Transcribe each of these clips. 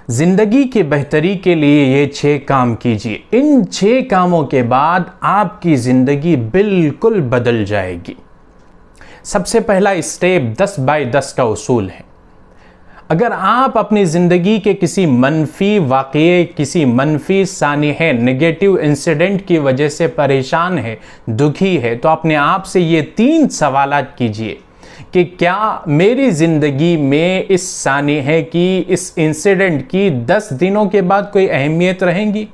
زندگی کی بہتری کے لیے یہ 6 کام کیجیے. ان 6 کاموں کے بعد آپ کی زندگی بالکل بدل جائے گی. سب سے پہلا اسٹیپ 10/10 کا اصول ہے. اگر آپ اپنی زندگی کے کسی منفی واقعے، کسی منفی سانحے، نیگیٹو انسیڈنٹ کی وجہ سے پریشان ہے، دکھی ہے، تو اپنے آپ سے یہ 3 سوالات کیجئے کہ کیا میری زندگی میں اس سانحے کی، اس انسیڈنٹ کی 10 دنوں کے بعد کوئی اہمیت رہیں گی؟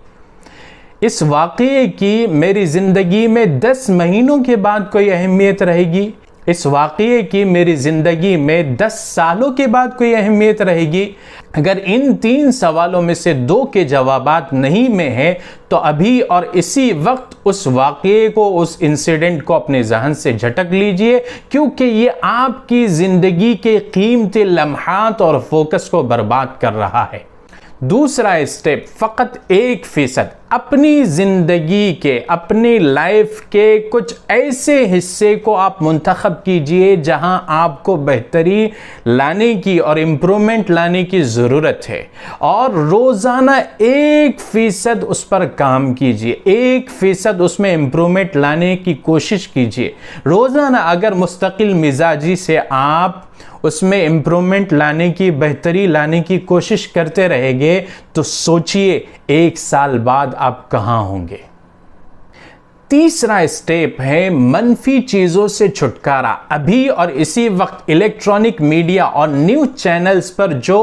اس واقعے کی میری زندگی میں 10 مہینوں کے بعد کوئی اہمیت رہے گی؟ اس واقعے کی میری زندگی میں 10 سالوں کے بعد کوئی اہمیت رہے گی؟ اگر ان 3 سوالوں میں سے 2 کے جوابات نہیں میں ہیں تو ابھی اور اسی وقت اس واقعے کو، اس انسیڈنٹ کو اپنے ذہن سے جھٹک لیجئے، کیونکہ یہ آپ کی زندگی کے قیمتی لمحات اور فوکس کو برباد کر رہا ہے. دوسرا اسٹیپ، فقط 1% اپنی زندگی کے، اپنی لائف کے کچھ ایسے حصے کو آپ منتخب کیجئے جہاں آپ کو بہتری لانے کی اور امپرومنٹ لانے کی ضرورت ہے، اور روزانہ 1% اس پر کام کیجئے، 1% اس میں امپرومنٹ لانے کی کوشش کیجئے. روزانہ اگر مستقل مزاجی سے آپ اس میں امپرومنٹ لانے کی، بہتری لانے کی کوشش کرتے رہیں گے تو سوچئے 1 سال بعد آپ کہاں ہوں گے. تیسرا اسٹیپ ہے منفی چیزوں سے چھٹکارا. ابھی اور اسی وقت الیکٹرانک میڈیا اور نیوز چینلز پر جو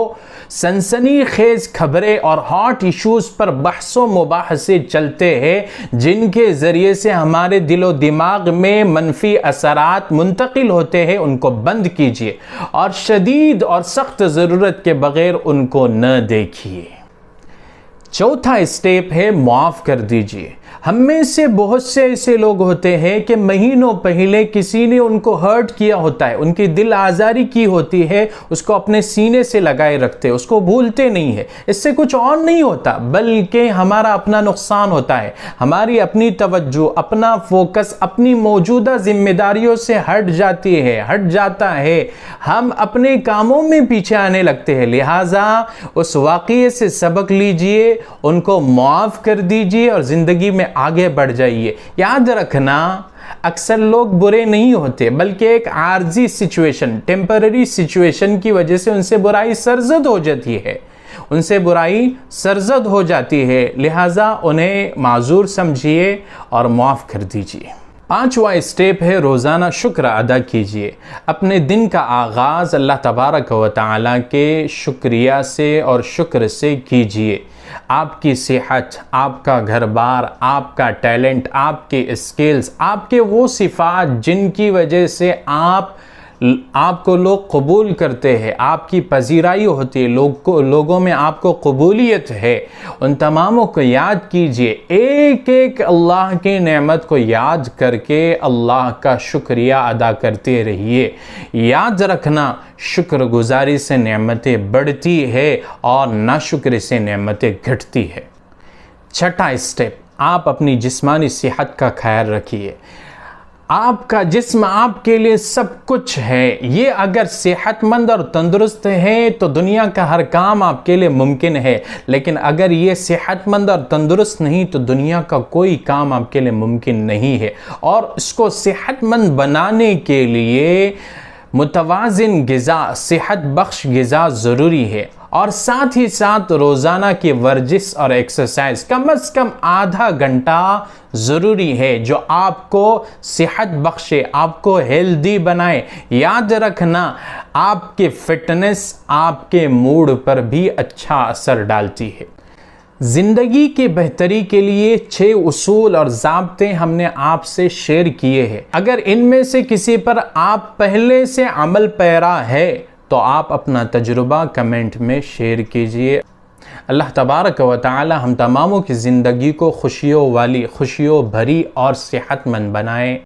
سنسنی خیز خبریں اور ہاٹ ایشوز پر بحث و مباحثے چلتے ہیں، جن کے ذریعے سے ہمارے دل و دماغ میں منفی اثرات منتقل ہوتے ہیں، ان کو بند کیجئے اور شدید اور سخت ضرورت کے بغیر ان کو نہ دیکھیے. چوتھا اسٹیپ ہے معاف کر دیجئے. ہم میں سے بہت سے ایسے لوگ ہوتے ہیں کہ مہینوں پہلے کسی نے ان کو ہرٹ کیا ہوتا ہے، ان کی دل آزاری کی ہوتی ہے، اس کو اپنے سینے سے لگائے رکھتے، اس کو بھولتے نہیں ہیں. اس سے کچھ اور نہیں ہوتا بلکہ ہمارا اپنا نقصان ہوتا ہے. ہماری اپنی توجہ، اپنا فوکس اپنی موجودہ ذمہ داریوں سے ہٹ جاتی ہے، ہٹ جاتا ہے. ہم اپنے کاموں میں پیچھے آنے لگتے ہیں. لہٰذا اس واقعے سے سبق لیجئے، ان کو معاف کر دیجئے اور زندگی میں آگے بڑھ جائیے. یاد رکھنا، اکثر لوگ برے نہیں ہوتے بلکہ ایک عارضی سچویشن، ٹیمپرری سچویشن کی وجہ سے ان سے برائی سرزد ہو جاتی ہے، ان سے برائی سرزد ہو جاتی ہے. لہٰذا انہیں معذور سمجھیے اور معاف کر دیجیے. 5واں اسٹیپ ہے روزانہ شکر ادا کیجیے. اپنے دن کا آغاز اللہ تبارک و تعالیٰ کے شکریہ سے اور شکر سے کیجیے. آپ کی صحت، آپ کا گھر بار، آپ کا ٹیلنٹ، آپ کے اسکلز، آپ کے وہ صفات جن کی وجہ سے آپ کو لوگ قبول کرتے ہیں، آپ کی پذیرائی ہوتی ہے، لوگوں میں آپ کو قبولیت ہے، ان تماموں کو یاد کیجئے. ایک ایک اللہ کی نعمت کو یاد کر کے اللہ کا شکریہ ادا کرتے رہیے. یاد رکھنا، شکر گزاری سے نعمتیں بڑھتی ہے اور ناشکری سے نعمتیں گھٹتی ہے. 6واں اسٹیپ، آپ اپنی جسمانی صحت کا خیال رکھیے. آپ کا جسم آپ کے لیے سب کچھ ہے. یہ اگر صحت مند اور تندرست ہے تو دنیا کا ہر کام آپ کے لیے ممکن ہے، لیکن اگر یہ صحت مند اور تندرست نہیں تو دنیا کا کوئی کام آپ کے لیے ممکن نہیں ہے. اور اس کو صحت مند بنانے کے لیے متوازن غذا، صحت بخش غذا ضروری ہے، اور ساتھ ہی ساتھ روزانہ کی ورزش اور ایکسرسائز کم از کم آدھا گھنٹہ ضروری ہے، جو آپ کو صحت بخشے، آپ کو ہیلدی بنائے. یاد رکھنا، آپ کی فٹنس آپ کے موڈ پر بھی اچھا اثر ڈالتی ہے. زندگی کی بہتری کے لیے 6 اصول اور ضابطے ہم نے آپ سے شیئر کیے ہیں. اگر ان میں سے کسی پر آپ پہلے سے عمل پیرا ہے تو آپ اپنا تجربہ کمنٹ میں شیئر کیجئے. اللہ تبارک و تعالی ہم تماموں کی زندگی کو خوشیوں والی، خوشیوں بھری اور صحت مند بنائے.